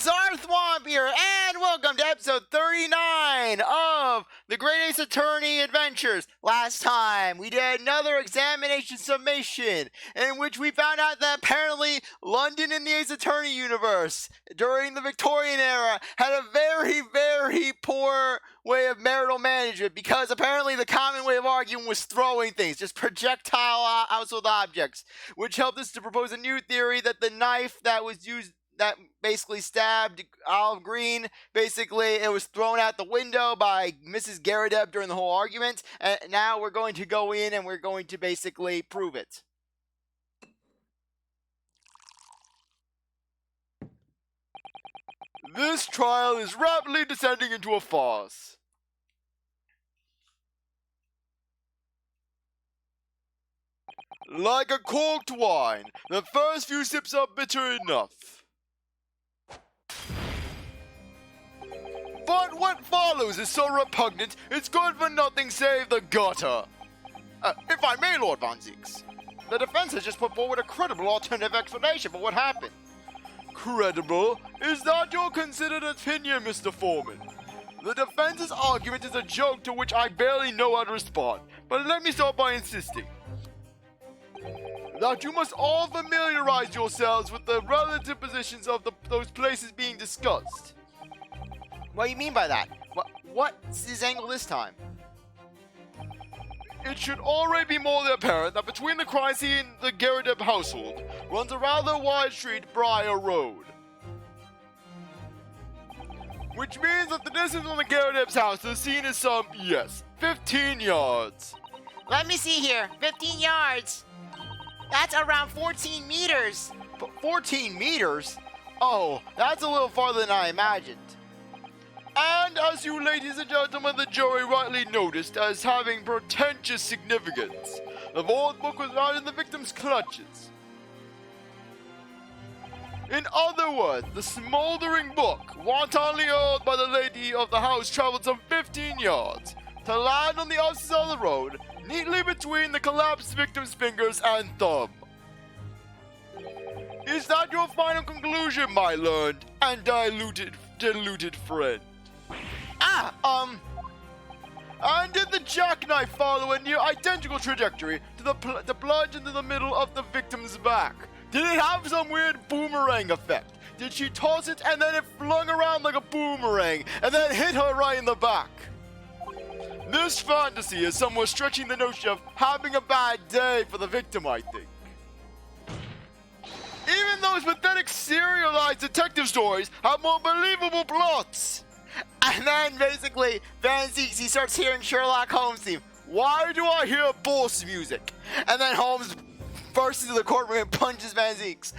CzarThwomp here, and welcome to episode 39 of the Great Ace Attorney Adventures. Last time, we did another examination summation, in which we found out that apparently London in the Ace Attorney universe, during the Victorian era, had a very, very poor way of marital management, because apparently the common way of arguing was throwing things, just projectile household objects, which helped us to propose a new theory that the knife that was used that basically stabbed Olive Green, basically it was thrown out the window by Mrs. Garrideb during the whole argument, and now we're going to go in and we're going to basically prove it. This trial is rapidly descending into a farce. Like a corked wine, the first few sips are bitter enough. But what follows is so repugnant, it's good for nothing save the gutter. If I may, Lord Von Zieks, the defense has just put forward a credible alternative explanation for what happened. Credible? Is that your considered opinion, Mr. Foreman? The defense's argument is a joke to which I barely know how to respond, but let me start by insisting that you must all familiarize yourselves with the relative positions of those places being discussed. What do you mean by that? What's his angle this time? It should already be more than apparent that between the crime scene and the Garrideb household runs a rather wide street, Briar Road. Which means that the distance from the Garrideb's house to the scene is some, 15 yards. Let me see here. 15 yards. That's around 14 meters. 14 meters? Oh, that's a little farther than I imagined. And as you ladies and gentlemen of the jury rightly noticed as having pretentious significance, the fourth book was found in the victim's clutches. In other words, the smoldering book, wantonly held by the lady of the house, traveled some 15 yards to land on the opposite side of the road, neatly between the collapsed victim's fingers and thumb. Is that your final conclusion, my learned and deluded friend? And did the jackknife follow a near identical trajectory to the plunge into the middle of the victim's back? Did it have some weird boomerang effect? Did she toss it and then it flung around like a boomerang and then hit her right in the back? This fantasy is somewhat stretching the notion of having a bad day for the victim, I think. Even those pathetic serialized detective stories have more believable plots. And then basically, Van Zieks, he starts hearing Sherlock Holmes theme. Why do I hear boss music? And then Holmes bursts into the courtroom and punches Van Zieks.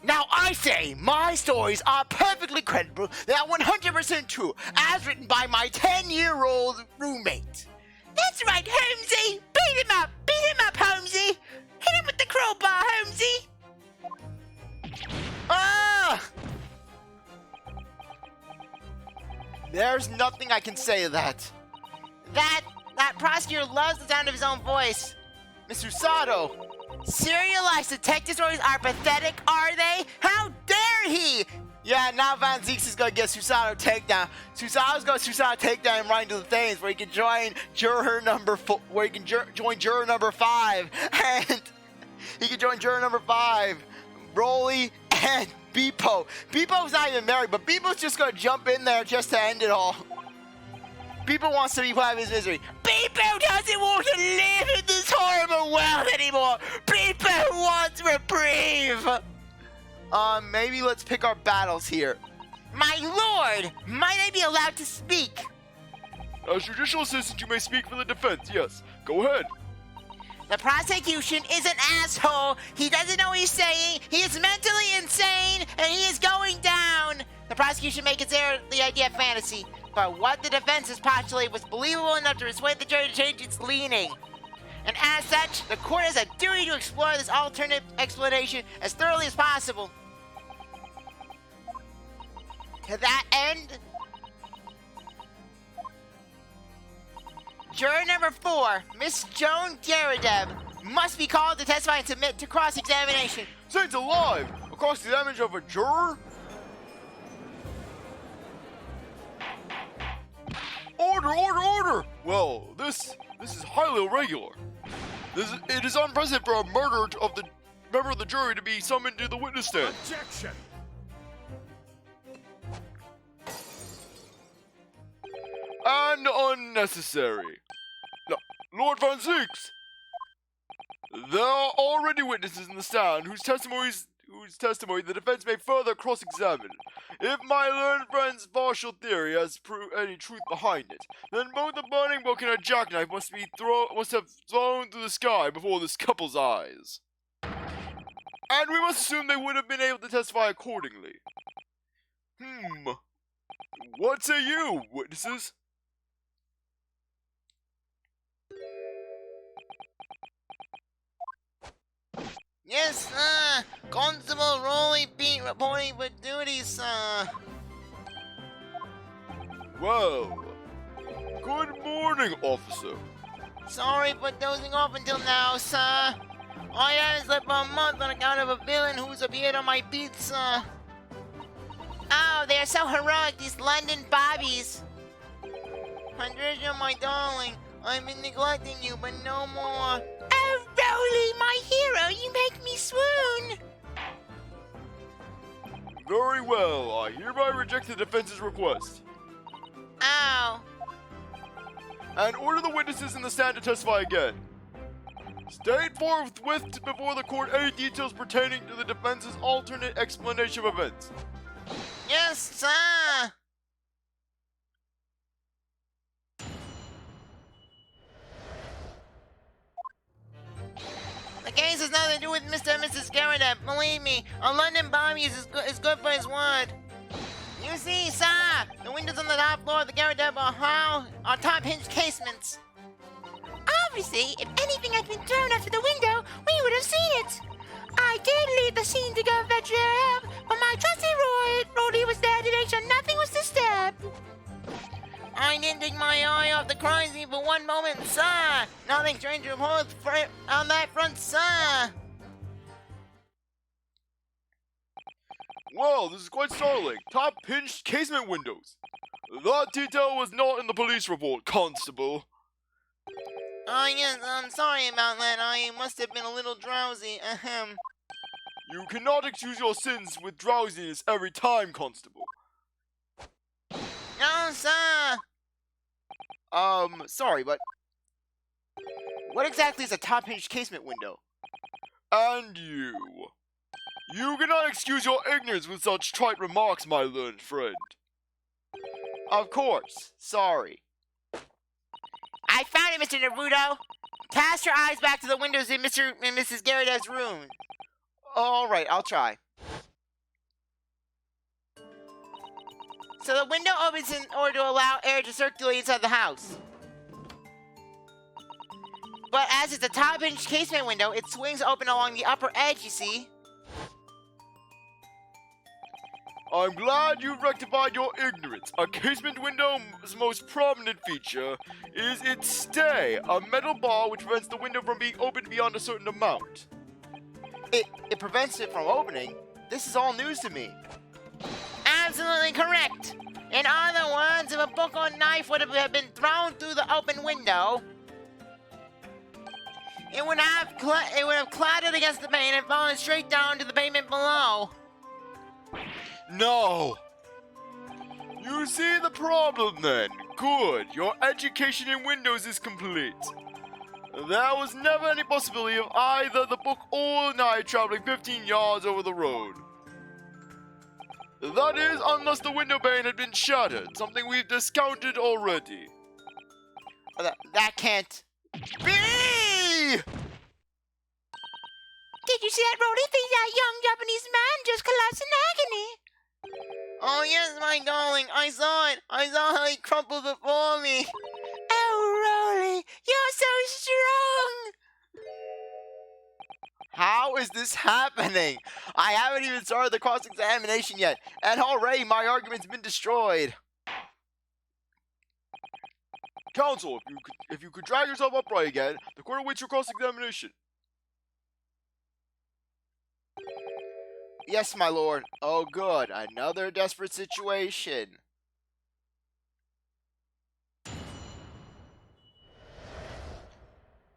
Now I say, my stories are perfectly credible. They are 100% true, as written by my 10-year-old roommate. That's right, Holmesy. Beat him up, Holmesy. Hit him with the crowbar, Holmesy. Ah! There's nothing I can say to that. That prosecutor loves the sound of his own voice. Miss Susato! Serialized detective stories are pathetic, are they? How dare he? Yeah, now Van Zieks is gonna get Susato takedown. Susato's gonna Susato takedown him right into the things where he can join juror number 5, and he can join juror number 5, Roly and Beepo. Beepo's not even married, but Beepo's just gonna jump in there just to end it all. Beepo wants to be part of his misery. Beepo doesn't want to live in this horrible world anymore. Beepo wants reprieve. Maybe let's pick our battles here. My lord, might I be allowed to speak? As judicial assistant, you may speak for the defense, yes. Go ahead. The prosecution is an asshole. He doesn't know what he's saying. He is mentally insane, and he is going down. The prosecution may consider the idea fantasy, but what the defense has postulated was believable enough to persuade the jury to change its leaning. And as such, the court has a duty to explore this alternative explanation as thoroughly as possible. To that end, juror number 4, Miss Joan Garrideb, must be called to testify and submit to cross-examination. Saints alive! A cross-examination of a juror? Order! Well, this is highly irregular. It is unprecedented for a murder of the member of the jury to be summoned to the witness stand. Objection! And unnecessary. Now, Lord Van Zieks, there are already witnesses in the stand whose testimony the defense may further cross-examine. If my learned friend's partial theory has any truth behind it, then both a burning book and a jackknife must have thrown through the sky before this couple's eyes. And we must assume they would have been able to testify accordingly. What say you, witnesses? Yes, sir. Constable Roly beat reporting for duty, sir. Well, good morning, officer. Sorry for dozing off until now, sir. I haven't slept for a month on account of a villain who's appeared on my beat, sir. Oh, they're so heroic, these London bobbies. Patricia, my darling, I've been neglecting you, but no more. Oh, Roly, my hero, you make me swoon. Very well, I hereby reject the defense's request. Ow. And order the witnesses in the stand to testify again. State forthwith before the court any details pertaining to the defense's alternate explanation of events. Yes, sir. The case has nothing to do with Mr. and Mrs. Garrideb. Believe me, a London bomb is good for his word. You see, sir, the windows on the top floor of the Garrideb are top hinged casements. Obviously, if anything had been thrown out of the window, we would have seen it. I did leave the scene to go fetch your help, but my trusty Roly was there to make sure nothing was disturbed. I didn't take my eye off the crime scene for one moment, sir. Nothing strange to report on that front, sir. Well, this is quite startling. Top hinged casement windows. That detail was not in the police report, Constable. Oh, yes, I'm sorry about that. I must have been a little drowsy. Ahem. You cannot excuse your sins with drowsiness every time, Constable. No, sir. Sorry, but what exactly is a top-hinged casement window? And you. You cannot excuse your ignorance with such trite remarks, my learned friend. Of course. Sorry. I found it, Mr. Naruto. Cast your eyes back to the windows in Mr. and Mrs. Garrideb's room. All right, I'll try. So the window opens in order to allow air to circulate inside the house. But as it's a top-hinged casement window, it swings open along the upper edge, you see. I'm glad you've rectified your ignorance. A casement window's most prominent feature is its stay, a metal bar which prevents the window from being opened beyond a certain amount. It prevents it from opening? This is all news to me. Absolutely correct. In other words, if a book or knife would have been thrown through the open window, it would have clattered against the pane and fallen straight down to the pavement below. No! You see the problem then? Good. Your education in Windows is complete. There was never any possibility of either the book or the knife traveling 15 yards over the road. That is, unless the window pane had been shattered, something we've discounted already. That can't be! Did you see that, Roly? That young Japanese man just collapsed in agony. Oh, yes, my darling. I saw it. I saw how he crumpled before me. Oh, Roly, you're so strong. How is this happening? I haven't even started the cross-examination yet, and already my argument's been destroyed. Counsel, if you could drag yourself upright again, the court awaits your cross-examination. Yes, my lord. Oh, good. Another desperate situation.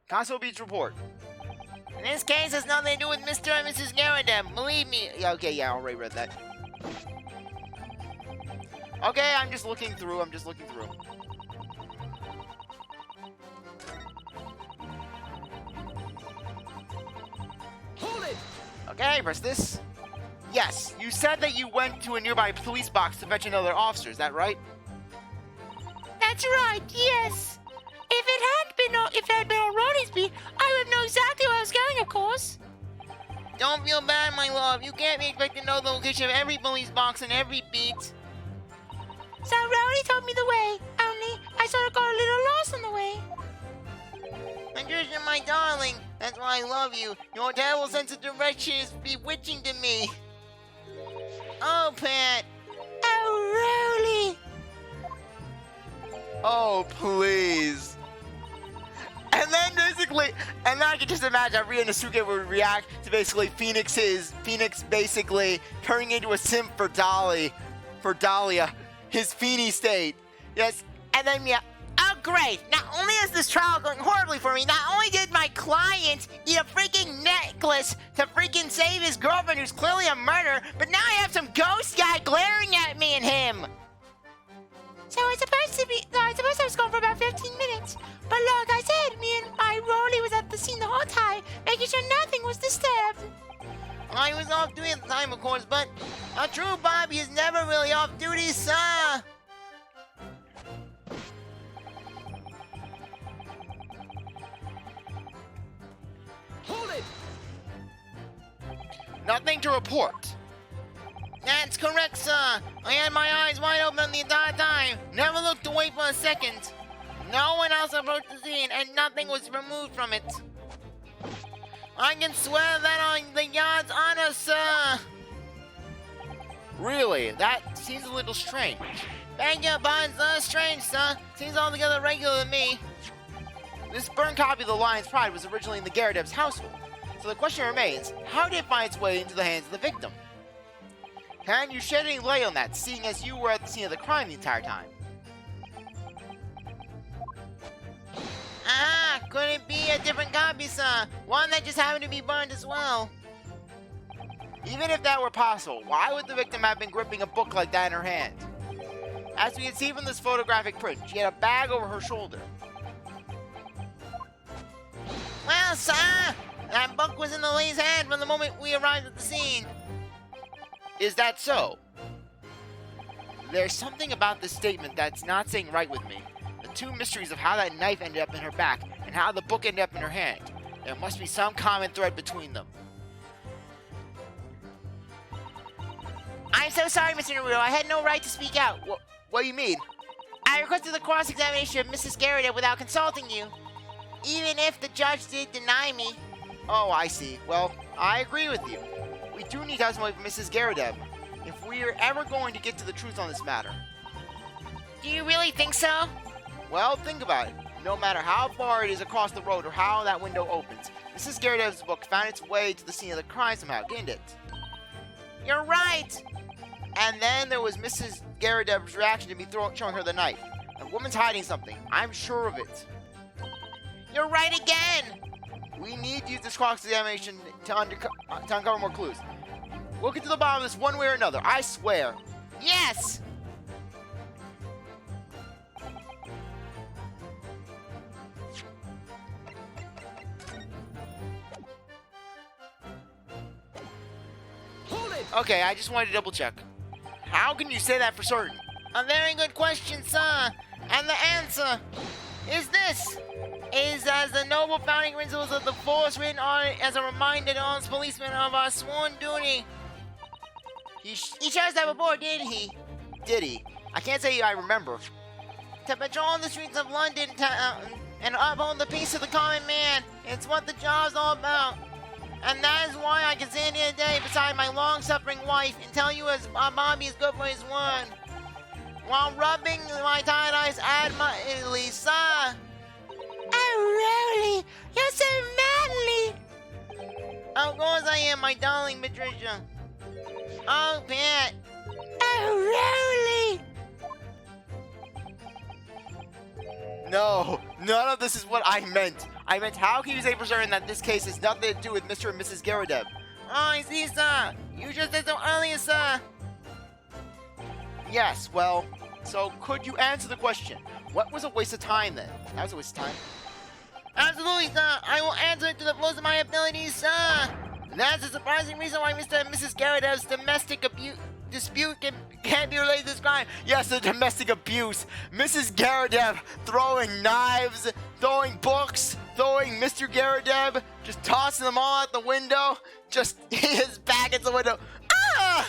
Constable Beats report. In this case, has nothing to do with Mr. and Mrs. Garrideb. Believe me. Yeah, okay, yeah, I already read that. Okay, I'm just looking through. Hold it! Okay, press this. Yes, you said that you went to a nearby police box to fetch another officer, is that right? That's right, yes. If it had been on Roly's beat, I would know exactly where I was going, of course. Don't feel bad, my love. You can't be expected to know the location of every police box and every beat. So Roly told me the way, only I sort of got a little lost on the way. Patricia, my darling, that's why I love you. Your terrible sense of direction is bewitching to me. Oh, Pat. Oh, Roly. Oh, please. And then I can just imagine how Ryunosuke would react to basically Phoenix basically turning into a simp for Dahlia, his Feeny state. Yes, and then yeah. Oh, great. Not only is this trial going horribly for me, not only did my client eat a freaking necklace to freaking save his girlfriend who's clearly a murderer, but now I have some ghost guy glaring at me and him. So I suppose I was gone for about 15 minutes. But like I said, me and my Roly was at the scene the whole time, making sure nothing was disturbed. I was off duty at the time, of course, but a true Bobby is never really off duty, sir. Hold it! Nothing to report. That's correct, sir. I had my eyes wide open the entire time. Never looked away for a second. No one else approached the scene, and nothing was removed from it. I can swear that on the yard's honor, sir. Really? That seems a little strange. Beg your pardon, sir. Strange, sir. Seems altogether regular to me. This burned copy of the Lion's Pride was originally in the Garrideb's household. So the question remains, how did it find its way into the hands of the victim? Can you shed any light on that, seeing as you were at the scene of the crime the entire time? Ah, could it be a different copy, sir? One that just happened to be burned as well. Even if that were possible, why would the victim have been gripping a book like that in her hand? As we can see from this photographic print, she had a bag over her shoulder. Well, sir, that book was in the lady's hand from the moment we arrived at the scene. Is that so? There's something about this statement that's not sitting right with me. The two mysteries of how that knife ended up in her back and how the book ended up in her hand. There must be some common thread between them. I'm so sorry, Mr. Naruto. I had no right to speak out. What do you mean? I requested the cross-examination of Mrs. Garrideb without consulting you. Even if the judge did deny me. Oh, I see. Well, I agree with you. We do need testimony from Mrs. Garrideb if we are ever going to get to the truth on this matter. Do you really think so? Well, think about it. No matter how far it is across the road or how that window opens, Mrs. Garrideb's book found its way to the scene of the crime somehow, didn't it? You're right. And then there was Mrs. Garrideb's reaction to me showing her the knife. The woman's hiding something. I'm sure of it. You're right again. We need to use this cross-examination to uncover more clues. We'll get to the bottom of this one way or another, I swear. Yes. Hold it! Okay, I just wanted to double check. How can you say that for certain? A very good question, sir. And the answer is this. Is as the noble founding principles of the force written on it as a reminder to all policemen of our sworn duty. He chose that before, didn't he? Did he? I can't say I remember. To patrol the streets of London and uphold the peace of the common man. It's what the job's all about. And that is why I can stand here today beside my long-suffering wife and tell you as Bobby is good for his word. While rubbing my tired eyes admiringly, sir. Oh, Roly, you're so manly. Of course I am, my darling Patricia. Oh, Pat. Oh, Roly. No, none of this is what I meant. I meant, how can you say for certain that this case has nothing to do with Mr. and Mrs. Garrideb? Oh, I see, sir. You just said so earlier, sir. Yes, well, so could you answer the question? What was a waste of time then? That was a waste of time. Absolutely, sir. I will answer it to the fullest of my abilities, sir. And that's the surprising reason why Mr. and Mrs. Garrideb's domestic dispute can't be related to this crime. Yes, the domestic abuse. Mrs. Garrideb throwing knives, throwing books, throwing Mr. Garrideb, just tossing them all out the window. Just his back against the window. Ah!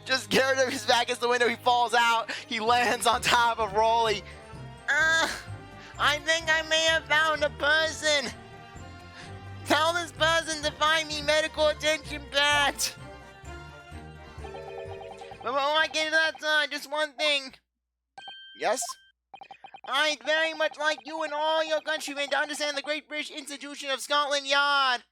Just Garrideb, his back against the window. He falls out. He lands on top of Roly. I think I may have found a person. Tell this person to find me medical attention bat. But before I get to that, sir, just one thing. Yes? I'd very much like you and all your countrymen to understand the Great British Institution of Scotland Yard.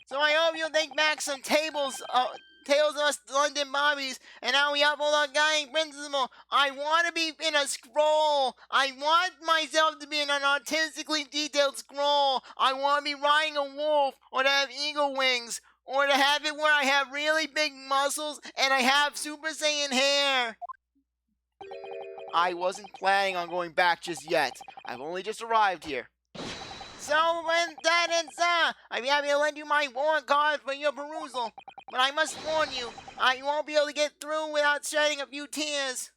So I hope you'll take back some tales of us London Bobbies and how we uphold our guiding principle. I want to be in a scroll. I want myself to be in an artistically detailed scroll. I want to be riding a wolf, or to have eagle wings, or to have it where I have really big muscles and I have Super Saiyan hair. I wasn't planning on going back just yet. I've only just arrived here. So when that ends, I'd be happy to lend you my warrant card for your perusal. But I must warn you, I won't be able to get through without shedding a few tears.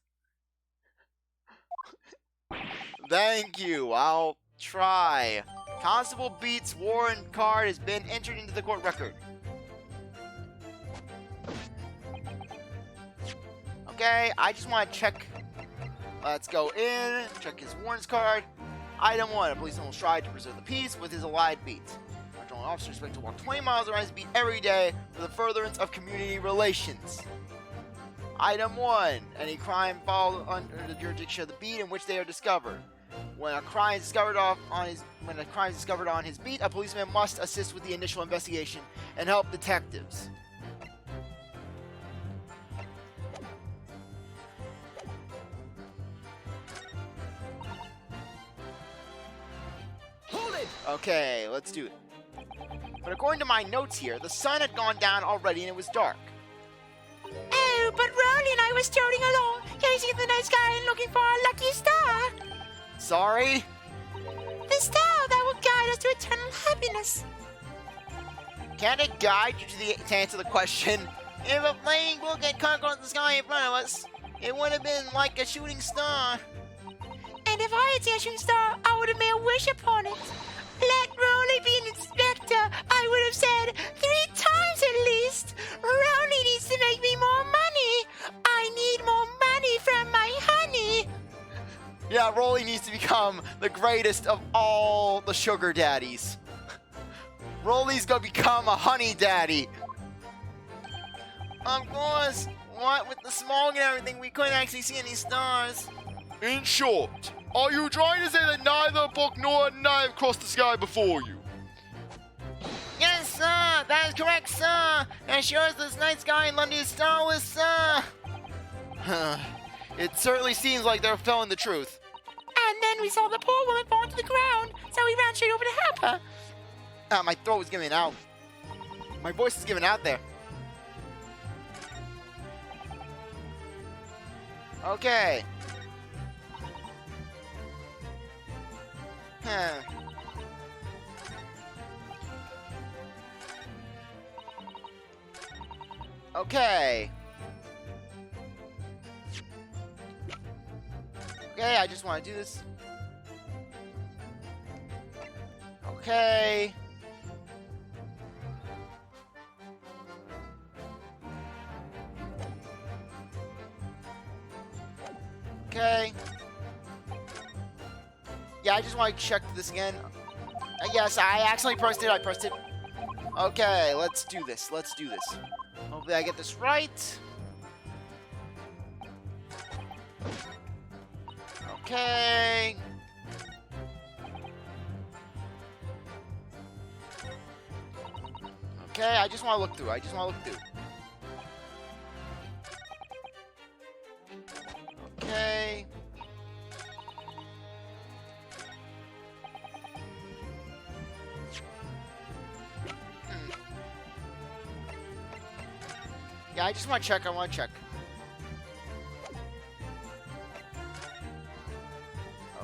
Thank you. I'll try. Constable Beats' warrant card has been entered into the court record. Okay, I just want to check. Let's go in, check his warrants card. Item 1, a policeman will strive to preserve the peace with his allied beats. Patrolling officers expect to walk 20 miles around his beat every day for the furtherance of community relations. Item 1, any crime falls under the jurisdiction of the beat in which they are discovered. When a crime is discovered on his beat, a policeman must assist with the initial investigation and help detectives. Okay, let's do it. But according to my notes here, the sun had gone down already and it was dark. Oh, but Roly and I were strolling along, gazing at the night sky and looking for our lucky star. Sorry? The star that will guide us to eternal happiness. Can't it guide you to answer the question? If a flaming book had conquered the sky in front of us, it would have been like a shooting star. And if I had seen a shooting star, I would have made a wish upon it. Let Roly be an inspector, I would have said 3 times at least. Roly needs to make me more money. I need more money from my honey. Yeah, Roly needs to become the greatest of all the sugar daddies. Roly's gonna become a honey daddy. Of course, what with the smog and everything, we couldn't actually see any stars. In short, are you trying to say that neither book nor knife crossed the sky before you? Yes, sir, that is correct, sir. As sure as this night sky in London is starless, sir. It certainly seems like they're telling the truth. And then we saw the poor woman fall to the ground, so we ran straight over to help her. My throat is giving out. My voice is giving out there. Okay. Okay. Okay, I just want to do this. Okay. Okay. Yeah, I just want to check this again. Yes, I actually pressed it. I pressed it. Okay, let's do this. Let's do this. Hopefully I get this right. Okay. Okay, I just want to look through. I just want to look through. Okay. Yeah, I just want to check. I want to check.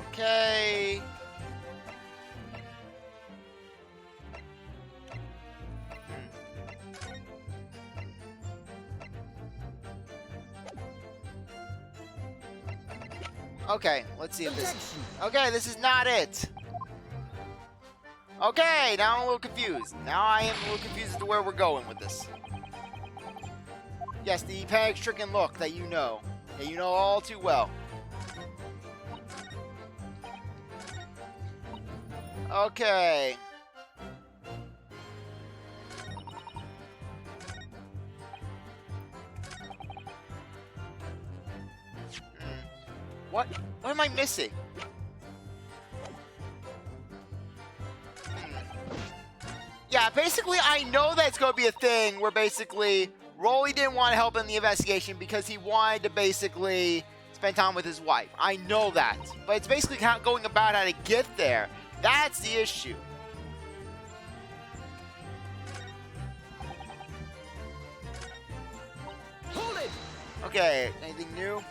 Okay. Okay, let's see if this... Objection. Okay, this is not it. Okay, now I'm a little confused. Now I am a little confused as to where we're going with this. Yes, the panic-stricken look that you know all too well. Okay. What am I missing? Yeah, basically I know that it's going to be a thing where basically Roly didn't want to help in the investigation because he wanted to basically spend time with his wife. I know that. But it's basically going about how to get there. That's the issue. Hold it. Okay, anything new?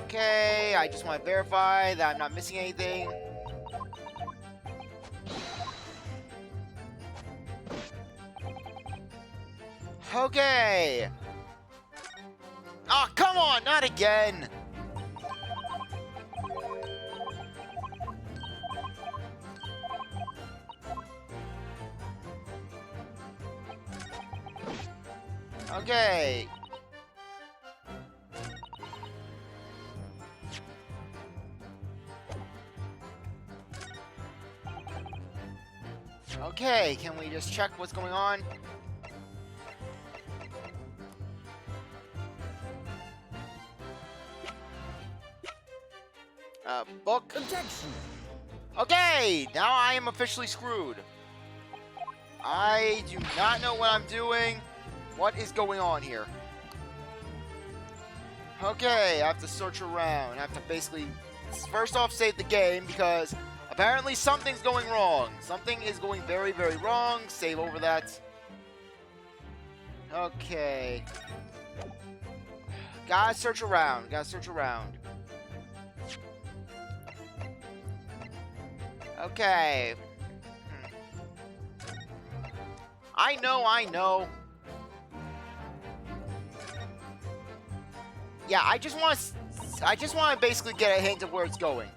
Okay, I just want to verify that I'm not missing anything. Okay. Oh, come on, not again. Okay. Okay, can we just check what's going on? Book. Objection. Okay, now I am officially screwed. I do not know what I'm doing. What is going on here? Okay, I have to search around. I have to basically, first off, save the game because apparently something's going wrong. Something is going very, very wrong. Save over that. Okay. Gotta search around. Gotta search around. Okay. I know. Yeah, I just want to basically get a hint of where it's going.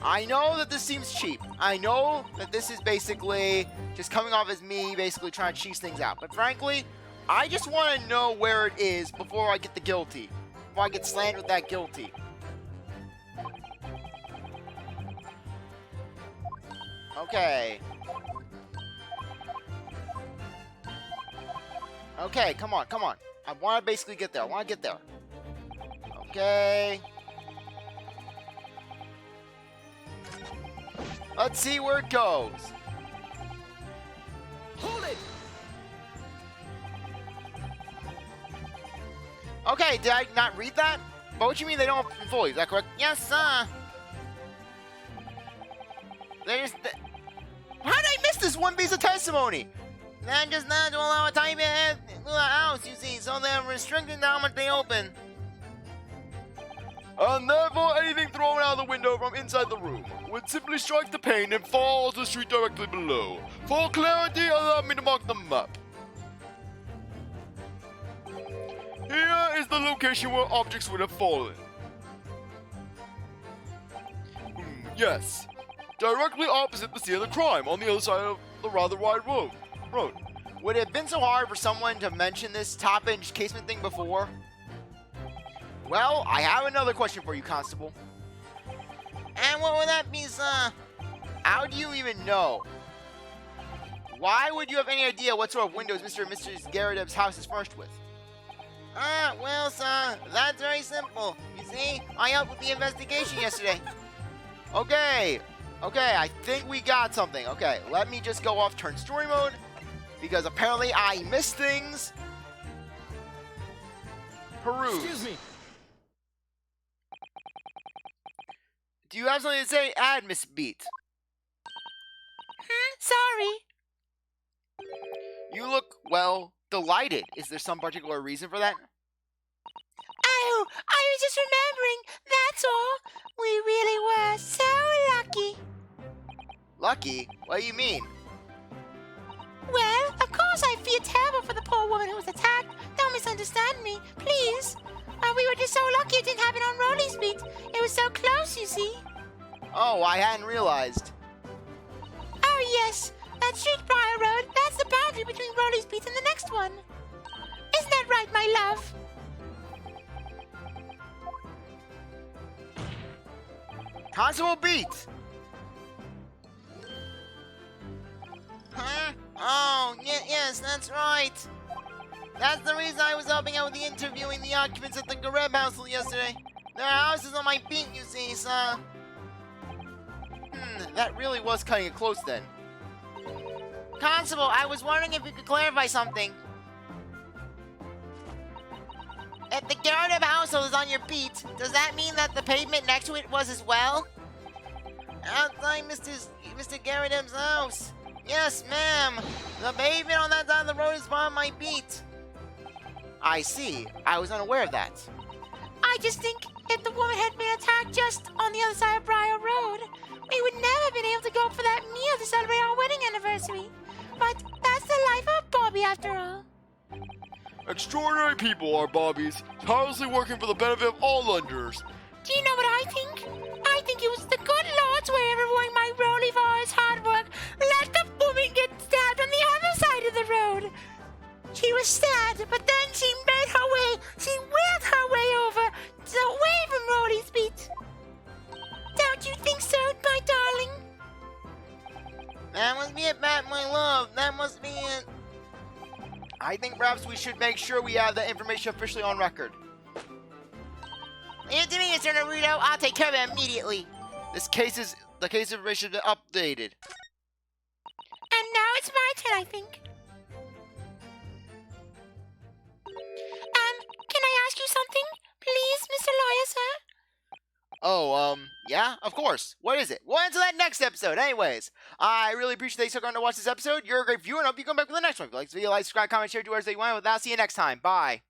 I know that this seems cheap. I know that this is basically just coming off as me basically trying to cheese things out. But frankly, I just want to know where it is before I get the guilty. Before I get slammed with that guilty. Okay. Okay, come on. I want to basically get there. Okay. Let's see where it goes. Hold it. Okay, did I not read that? But what you mean they don't fully? Is that correct? Yes, sir. There's the... How did I miss this one piece of testimony? That just not to allow a time in the house, you see, so they're restricting how much they open. And therefore, anything thrown out the window from inside the room would simply strike the pane and fall to the street directly below. For clarity, allow me to mark the map. Here is the location where objects would have fallen. Yes. Directly opposite the scene of the crime, on the other side of the rather wide road. Would it have been so hard for someone to mention this top-inch casement thing before? Well, I have another question for you, Constable. And what would that be, sir? How do you even know? Why would you have any idea what sort of windows Mr. and Mrs. Garrideb's house is furnished with? Well, sir, that's very simple. You see, I helped with the investigation yesterday. Okay, I think we got something. Okay, let me just go off turn story mode, because apparently I missed things. Peruse. Excuse me. Do you have something to say? Add, Miss Beat. Sorry. You look, well, delighted. Is there some particular reason for that? Oh, I was just remembering. That's all. We really were so lucky. Lucky? What do you mean? Well, of course I feel terrible for the poor woman who was attacked. Don't misunderstand me, please. We were just so lucky it didn't happen on Roly's beat. It was so close, you see. Oh, I hadn't realized. Oh, yes. That street Briar Road, that's the boundary between Roly's beat and the next one. Isn't that right, my love? Constable Beats! Huh? Oh, yes, that's right. That's the reason I was helping out with the interviewing the occupants at the Garrideb house yesterday. Their house is on my beat, you see, so... That really was cutting it close then. Constable, I was wondering if you could clarify something. If the Garrideb household is on your beat, does that mean that the pavement next to it was as well? Outside Mr. Garrideb's house. Yes, ma'am. The pavement on that side of the road is on my beat. I see. I was unaware of that. I just think if the woman had been attacked just on the other side of Briar Road, we would never have been able to go for that meal to celebrate our wedding anniversary. But that's the life of Bobby after all. Extraordinary people are Bobbies, tirelessly working for the benefit of all Londoners. Do you know what I think? I think it was the good Lord's way of rewarding my Roly for his hard work. Let the woman get stabbed on the other side of the road. She was stabbed, but then she made her way. She willed her way over, away from Roly's beat. Don't you think so, my darling? That must be it, Matt, my love. That must be it. I think perhaps we should make sure we have that information officially on record. Leave it to me, Mr. Naruto. I'll take care of it immediately. The case information has been updated. And now it's my turn, I think. Can I ask you something? Please, Mr. Lawyer, sir? Oh, yeah, of course. What is it? We'll answer that next episode. Anyways, I really appreciate that you stuck around to watch this episode. You're a great viewer, and I hope you come back for the next one. If you like this video, like, subscribe, comment, share, do whatever you want. With that, see you next time. Bye.